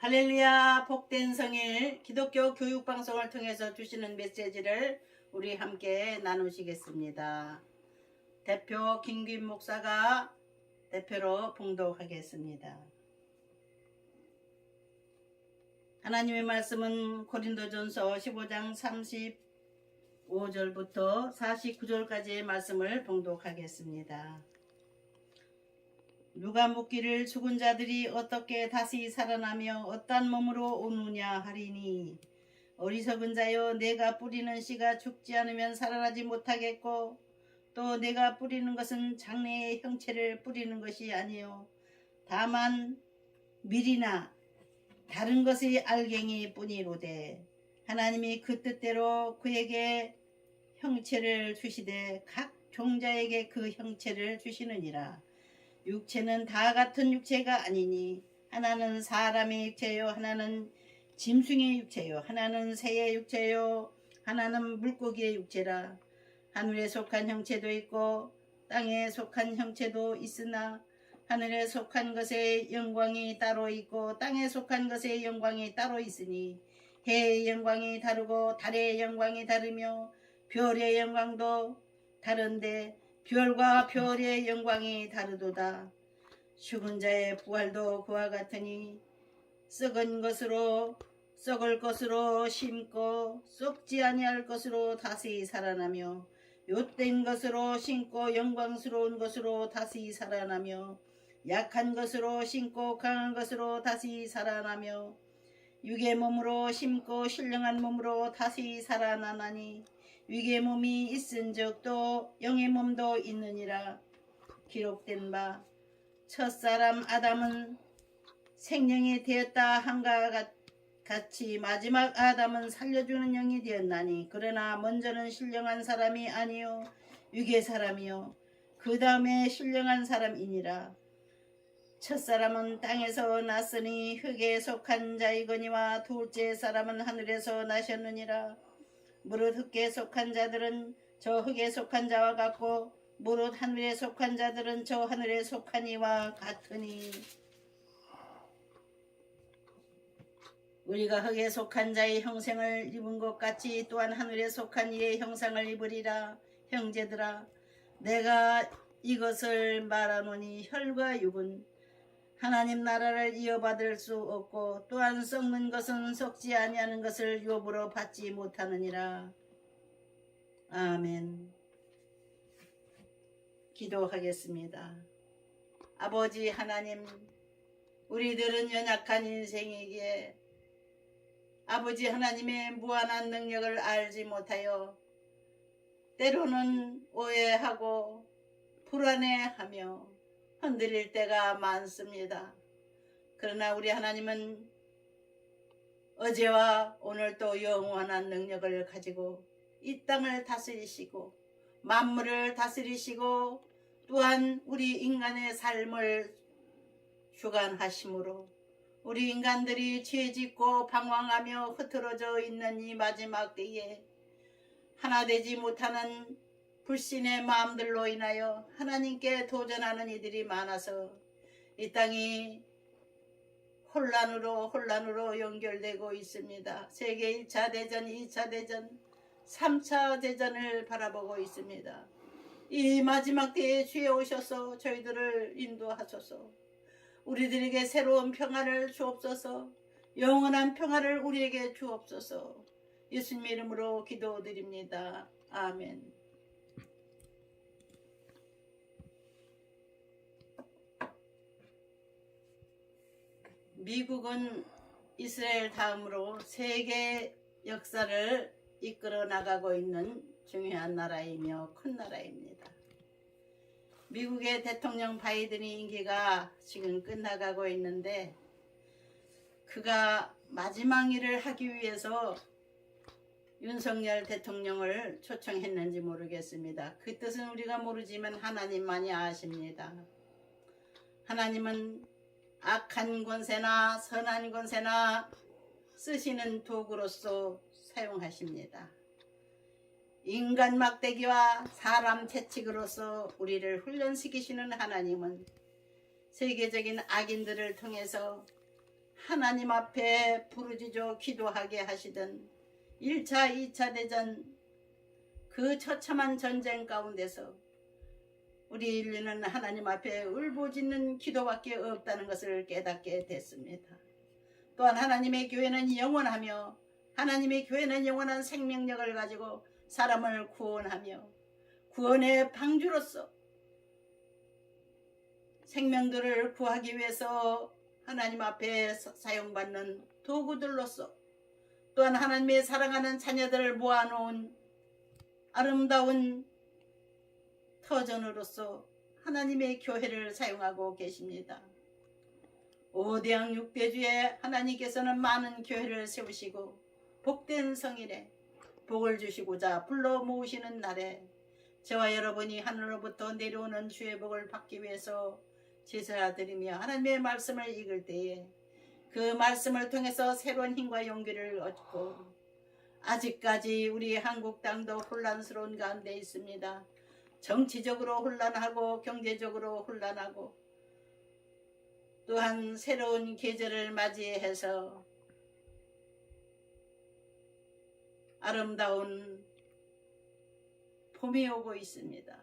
할렐루야, 복된 성일 기독교 교육방송을 통해서 주시는 메시지를 우리 함께 나누시겠습니다. 대표 김규인 목사가 대표로 봉독하겠습니다. 하나님의 말씀은 고린도전서 15장 35절부터 49절까지의 말씀을 봉독하겠습니다. 누가 묻기를 죽은 자들이 어떻게 다시 살아나며 어떤 몸으로 오느냐 하리니, 어리석은 자여, 내가 뿌리는 씨가 죽지 않으면 살아나지 못하겠고, 또 내가 뿌리는 것은 장래의 형체를 뿌리는 것이 아니요 다만 밀이나 다른 것의 알갱이 뿐이로되, 하나님이 그 뜻대로 그에게 형체를 주시되 각 종자에게 그 형체를 주시느니라. 육체는 다 같은 육체가 아니니, 하나는 사람의 육체요, 하나는 짐승의 육체요, 하나는 새의 육체요, 하나는 물고기의 육체라. 하늘에 속한 형체도 있고 땅에 속한 형체도 있으나, 하늘에 속한 것의 영광이 따로 있고 땅에 속한 것의 영광이 따로 있으니, 해의 영광이 다르고 달의 영광이 다르며 별의 영광도 다른데 별과 별의 영광이 다르도다. 죽은 자의 부활도 그와 같으니, 썩을 것으로 심고 썩지 아니할 것으로 다시 살아나며, 옅된 것으로 심고 영광스러운 것으로 다시 살아나며, 약한 것으로 심고 강한 것으로 다시 살아나며, 육의 몸으로 심고 신령한 몸으로 다시 살아나나니, 육의 몸이 있은즉 또 영의 몸도 있느니라. 기록된 바, 첫사람 아담은 생명이 되었다 한가 같이 마지막 아담은 살려주는 영이 되었나니, 그러나 먼저는 신령한 사람이 아니요 육의 사람이요 그 다음에 신령한 사람이니라. 첫사람은 땅에서 났으니 흙에 속한 자이거니와 둘째 사람은 하늘에서 나셨느니라. 무릇 흙에 속한 자들은 저 흙에 속한 자와 같고, 무릇 하늘에 속한 자들은 저 하늘에 속한 이와 같으니, 우리가 흙에 속한 자의 형상을 입은 것 같이 또한 하늘에 속한 이의 형상을 입으리라. 형제들아, 내가 이것을 말하노니, 혈과 육은 하나님 나라를 이어받을 수 없고, 또한 썩는 것은 썩지 아니하는 것을 유업으로 받지 못하느니라. 아멘. 기도하겠습니다. 아버지 하나님, 우리들은 연약한 인생이기에 아버지 하나님의 무한한 능력을 알지 못하여 때로는 오해하고 불안해하며 흔들릴 때가 많습니다. 그러나 우리 하나님은 어제와 오늘도 영원한 능력을 가지고 이 땅을 다스리시고 만물을 다스리시고, 또한 우리 인간의 삶을 주관하심으로 우리 인간들이 죄짓고 방황하며 흐트러져 있는 이 마지막 때에 하나 되지 못하는 불신의 마음들로 인하여 하나님께 도전하는 이들이 많아서 이 땅이 혼란으로 연결되고 있습니다. 세계 1차 대전, 2차 대전, 3차 대전을 바라보고 있습니다. 이 마지막 때에 주에 오셔서 저희들을 인도하소서. 우리들에게 새로운 평화를 주옵소서. 영원한 평화를 우리에게 주옵소서. 예수님 이름으로 기도드립니다. 아멘. 미국은 이스라엘 다음으로 세계 역사를 이끌어 나가고 있는 중요한 나라이며 큰 나라입니다. 미국의 대통령 바이든이 임기가 지금 끝나가고 있는데, 그가 마지막 일을 하기 위해서 윤석열 대통령을 초청했는지 모르겠습니다. 그 뜻은 우리가 모르지만 하나님만이 아십니다. 하나님은 악한 권세나 선한 권세나 쓰시는 도구로서 사용하십니다. 인간 막대기와 사람 채찍으로서 우리를 훈련시키시는 하나님은 세계적인 악인들을 통해서 하나님 앞에 부르짖어 기도하게 하시던 1차, 2차 대전 그 처참한 전쟁 가운데서 우리 인류는 하나님 앞에 울부짖는 기도밖에 없다는 것을 깨닫게 됐습니다. 또한 하나님의 교회는 영원하며 하나님의 교회는 영원한 생명력을 가지고 사람을 구원하며 구원의 방주로서 생명들을 구하기 위해서 하나님 앞에 사용받는 도구들로서 또한 하나님의 사랑하는 자녀들을 모아놓은 아름다운 터전으로서 하나님의 교회를 사용하고 계십니다. 5대양 6대주에 하나님께서는 많은 교회를 세우시고 복된 성일에 복을 주시고자 불러 모으시는 날에 저와 여러분이 하늘로부터 내려오는 주의 복을 받기 위해서 제사 드리며 하나님의 말씀을 읽을 때에 그 말씀을 통해서 새로운 힘과 용기를 얻고 아직까지 우리 한국 땅도 혼란스러운 가운데 있습니다. 정치적으로 혼란하고 경제적으로 혼란하고 또한 새로운 계절을 맞이해서 아름다운 봄이 오고 있습니다.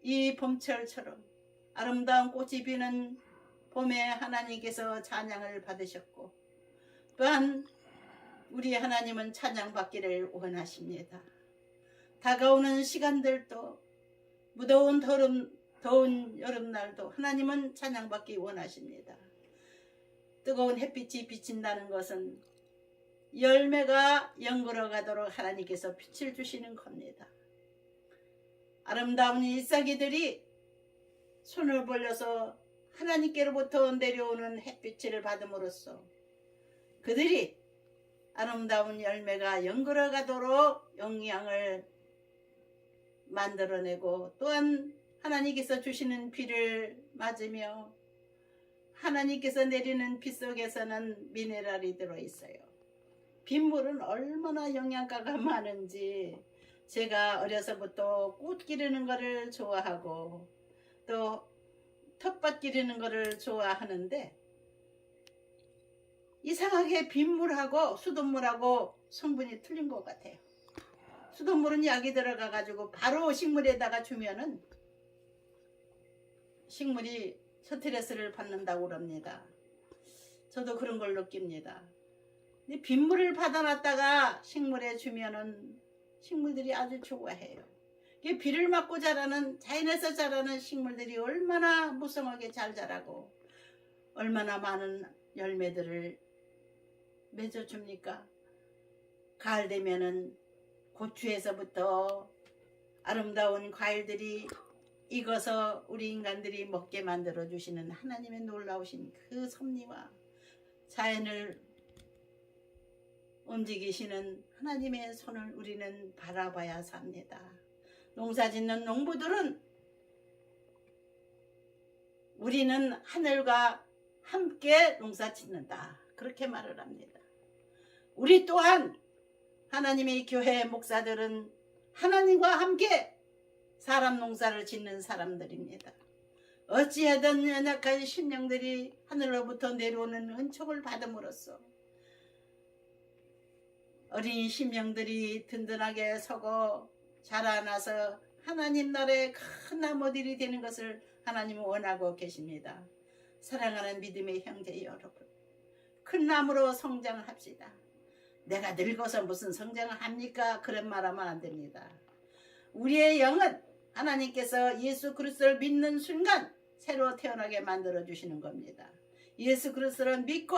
이 봄철처럼 아름다운 꽃이 피는 봄에 하나님께서 찬양을 받으셨고 또한 우리 하나님은 찬양받기를 원하십니다. 다가오는 시간들도 무더운 더운 여름날도 하나님은 찬양받기 원하십니다. 뜨거운 햇빛이 비친다는 것은 열매가 연걸어 가도록 하나님께서 빛을 주시는 겁니다. 아름다운 잎사귀들이 손을 벌려서 하나님께로부터 내려오는 햇빛을 받음으로써 그들이 아름다운 열매가 연걸어 가도록 영양을 만들어내고 또한 하나님께서 주시는 비를 맞으며 하나님께서 내리는 비 속에서는 미네랄이 들어있어요. 빗물은 얼마나 영양가가 많은지 제가 어려서부터 꽃 기르는 거를 좋아하고 또 텃밭 기르는 거를 좋아하는데 이상하게 빗물하고 수돗물하고 성분이 틀린 것 같아요. 수돗물은 약이 들어가 가지고 바로 식물에다가 주면은 식물이 스트레스를 받는다고 그럽니다. 저도 그런 걸 느낍니다. 근데 빗물을 받아놨다가 식물에 주면은 식물들이 아주 좋아해요. 비를 맞고 자라는 자연에서 자라는 식물들이 얼마나 무성하게 잘 자라고 얼마나 많은 열매들을 맺어줍니까? 가을 되면은 고추에서부터 아름다운 과일들이 익어서 우리 인간들이 먹게 만들어 주시는 하나님의 놀라우신 그 섭리와 자연을 움직이시는 하나님의 손을 우리는 바라봐야 삽니다. 농사 짓는 농부들은 우리는 하늘과 함께 농사 짓는다 그렇게 말을 합니다. 우리 또한 하나님의 교회 목사들은 하나님과 함께 사람 농사를 짓는 사람들입니다. 어찌하든 연약한 심령들이 하늘로부터 내려오는 은총을 받음으로써 어린 심령들이 든든하게 서고 자라나서 하나님 나라의 큰 나무들이 되는 것을 하나님은 원하고 계십니다. 사랑하는 믿음의 형제 여러분, 큰 나무로 성장합시다. 내가 늙어서 무슨 성장을 합니까? 그런 말하면 안 됩니다. 우리의 영은 하나님께서 예수 그리스도를 믿는 순간 새로 태어나게 만들어 주시는 겁니다. 예수 그리스도를 믿고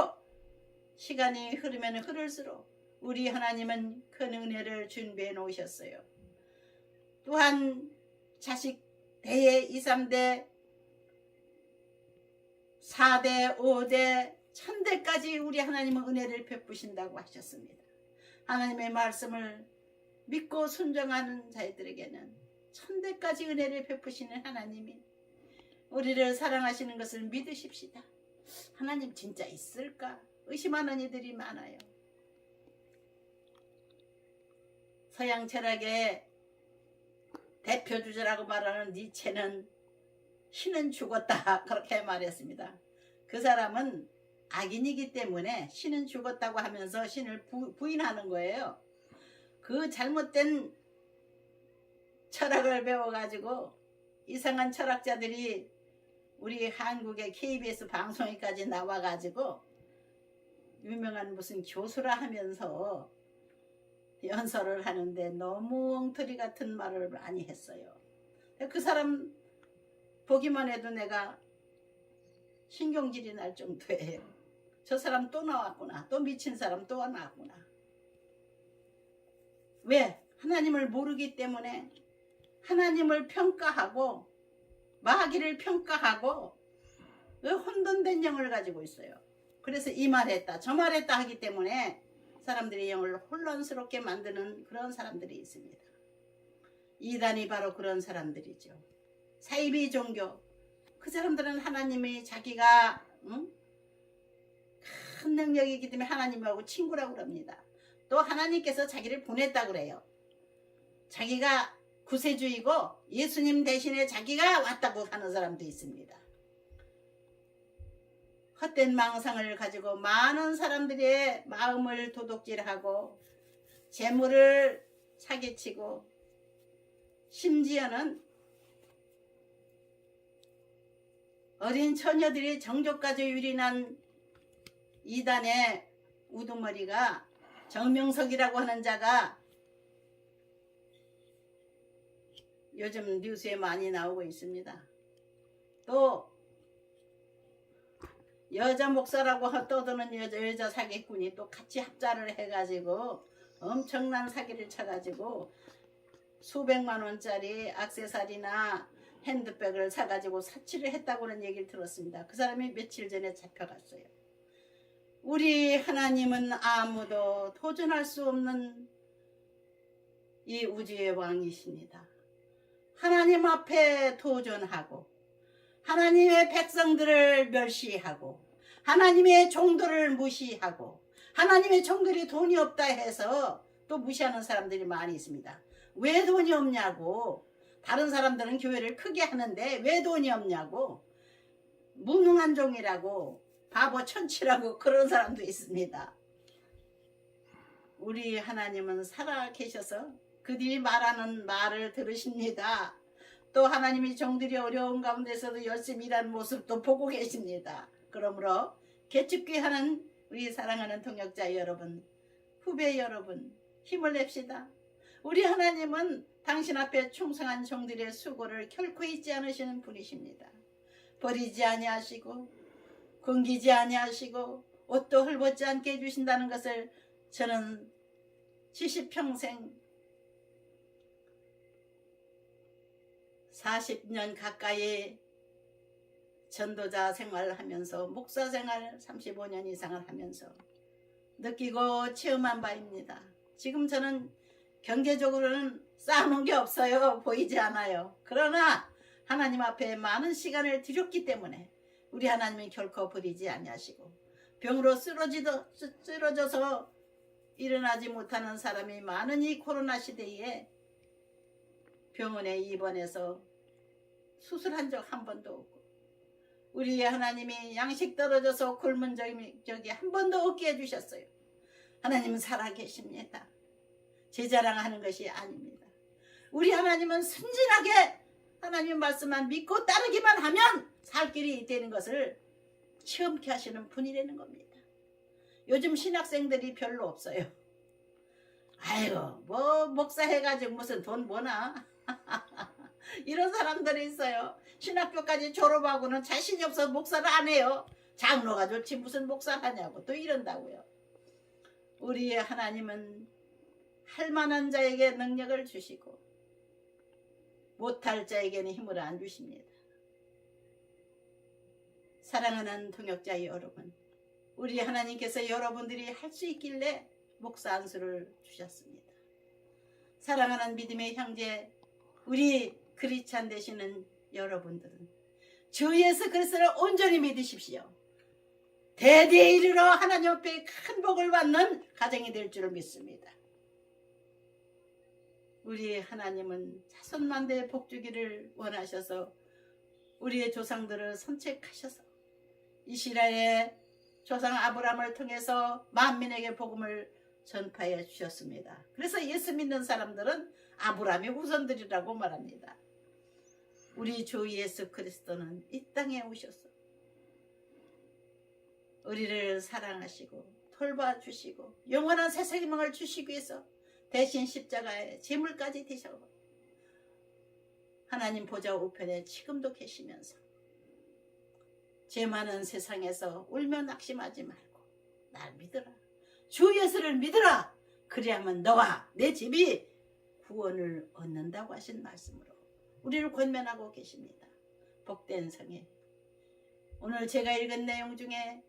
시간이 흐르면 흐를수록 우리 하나님은 큰 은혜를 준비해 놓으셨어요. 또한 자식 대에 2, 3대 4대 5대 1000대까지 우리 하나님은 은혜를 베푸신다고 하셨습니다. 하나님의 말씀을 믿고 순종하는 자들에게는 1000대까지 은혜를 베푸시는 하나님이 우리를 사랑하시는 것을 믿으십시다. 하나님 진짜 있을까? 의심하는 이들이 많아요. 서양 철학의 대표주자라고 말하는 니체는 신은 죽었다 그렇게 말했습니다. 그 사람은 악인이기 때문에 신은 죽었다고 하면서 신을 부인하는 거예요. 그 잘못된 철학을 배워가지고 이상한 철학자들이 우리 한국의 KBS 방송에까지 나와가지고 유명한 무슨 교수라 하면서 연설을 하는데 너무 엉터리 같은 말을 많이 했어요. 그 사람 보기만 해도 내가 신경질이 날 정도예요. 저 사람 또 나왔구나. 또 미친 사람 또 나왔구나. 왜? 하나님을 모르기 때문에 하나님을 평가하고 마귀를 평가하고 혼돈된 영을 가지고 있어요. 그래서 이 말했다 저 말했다 하기 때문에 사람들의 영을 혼란스럽게 만드는 그런 사람들이 있습니다. 이단이 바로 그런 사람들이죠. 사이비 종교, 그 사람들은 하나님이 자기가 큰 능력이기 때문에 하나님하고 친구라고 그럽니다. 또 하나님께서 자기를 보냈다 그래요. 자기가 구세주이고 예수님 대신에 자기가 왔다고 하는 사람도 있습니다. 헛된 망상을 가지고 많은 사람들의 마음을 도둑질하고 재물을 사기치고 심지어는 어린 처녀들이 정족까지 유린한 이단의 우두머리가 정명석이라고 하는 자가 요즘 뉴스에 많이 나오고 있습니다. 또 여자 목사라고 떠드는 여자 사기꾼이 또 같이 합자를 해가지고 엄청난 사기를 쳐가지고 수백만 원짜리 액세서리나 핸드백을 사가지고 사치를 했다고는 얘기를 들었습니다. 그 사람이 며칠 전에 잡혀갔어요. 우리 하나님은 아무도 도전할 수 없는 이 우주의 왕이십니다. 하나님 앞에 도전하고 하나님의 백성들을 멸시하고 하나님의 종들을 무시하고 하나님의 종들이 돈이 없다 해서 또 무시하는 사람들이 많이 있습니다. 왜 돈이 없냐고. 다른 사람들은 교회를 크게 하는데 왜 돈이 없냐고. 무능한 종이라고 바보 천치라고 그런 사람도 있습니다. 우리 하나님은 살아 계셔서 그들이 말하는 말을 들으십니다. 또 하나님이 종들이 어려운 가운데서도 열심히 일하는 모습도 보고 계십니다. 그러므로 개축기하는 우리 사랑하는 동역자 여러분, 후배 여러분, 힘을 냅시다. 우리 하나님은 당신 앞에 충성한 종들의 수고를 결코 잊지 않으시는 분이십니다. 버리지 아니하시고 굶기지 아니하시고 옷도 헐벗지 않게 해주신다는 것을 저는 70평생 40년 가까이 전도자 생활을 하면서 목사 생활 35년 이상을 하면서 느끼고 체험한 바입니다. 지금 저는 경제적으로는 쌓아놓은 게 없어요. 보이지 않아요. 그러나 하나님 앞에 많은 시간을 들였기 때문에 우리 하나님이 결코 버리지 아니하시고 병으로 쓰러져서 일어나지 못하는 사람이 많은 이 코로나 시대에 병원에 입원해서 수술한 적 한 번도 없고 우리 하나님이 양식 떨어져서 굶은 적이 한 번도 없게 해주셨어요. 하나님은 살아계십니다. 제 자랑하는 것이 아닙니다. 우리 하나님은 순진하게 하나님 말씀만 믿고 따르기만 하면 살 길이 되는 것을 체험케 하시는 분이라는 겁니다. 요즘 신학생들이 별로 없어요. 아이고 뭐 목사 해가지고 무슨 돈 뭐나 이런 사람들이 있어요. 신학교까지 졸업하고는 자신이 없어서 목사를 안 해요. 장로가 좋지 무슨 목사를 하냐고 또 이런다고요. 우리 하나님은 할 만한 자에게 능력을 주시고 못할 자에게는 힘을 안 주십니다. 사랑하는 동역자 여러분, 우리 하나님께서 여러분들이 할 수 있길래 목사 안수를 주셨습니다. 사랑하는 믿음의 형제, 우리 크리스찬 되시는 여러분들은 주 예수 그리스도를 온전히 믿으십시오. 대대에 이르러 하나님 앞에 큰 복을 받는 가정이 될 줄을 믿습니다. 우리 하나님은 자손만대의 복주기를 원하셔서 우리의 조상들을 선택하셔서 이스라엘의 조상 아브라함을 통해서 만민에게 복음을 전파해 주셨습니다. 그래서 예수 믿는 사람들은 아브라함의 후손들이라고 말합니다. 우리 주 예수 그리스도는 이 땅에 오셔서 우리를 사랑하시고 돌봐주시고 영원한 새 생명을 주시기 위해서 대신 십자가에 제물까지 되셔 하나님 보좌 우편에 지금도 계시면서 죄 많은 세상에서 울며 낙심하지 말고 날 믿어라. 주 예수를 믿어라. 그래야만 너와 내 집이 구원을 얻는다고 하신 말씀으로 우리를 권면하고 계십니다. 복된 성에 오늘 제가 읽은 내용 중에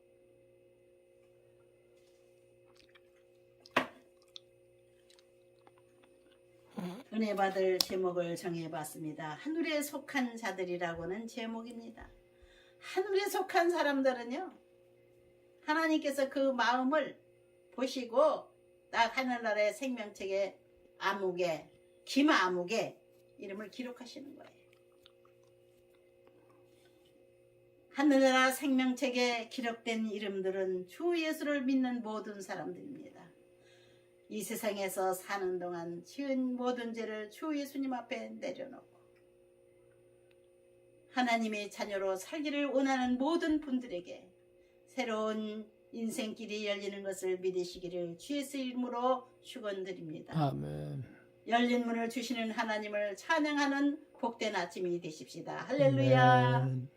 은혜 받을 제목을 정해봤습니다. 하늘에 속한 자들이라고는 제목입니다. 하늘에 속한 사람들은요, 하나님께서 그 마음을 보시고 딱 하늘나라의 생명책에 아무개, 김아무개 이름을 기록하시는 거예요. 하늘나라 생명책에 기록된 이름들은 주 예수를 믿는 모든 사람들입니다. 이 세상에서 사는 동안 지은 모든 죄를 주 예수님 앞에 내려놓고 하나님의 자녀로 살기를 원하는 모든 분들에게 새로운 인생길이 열리는 것을 믿으시기를 주 예수 이름으로 축원드립니다. 아멘. 열린 문을 주시는 하나님을 찬양하는 복된 아침이 되십시다. 할렐루야. 아멘.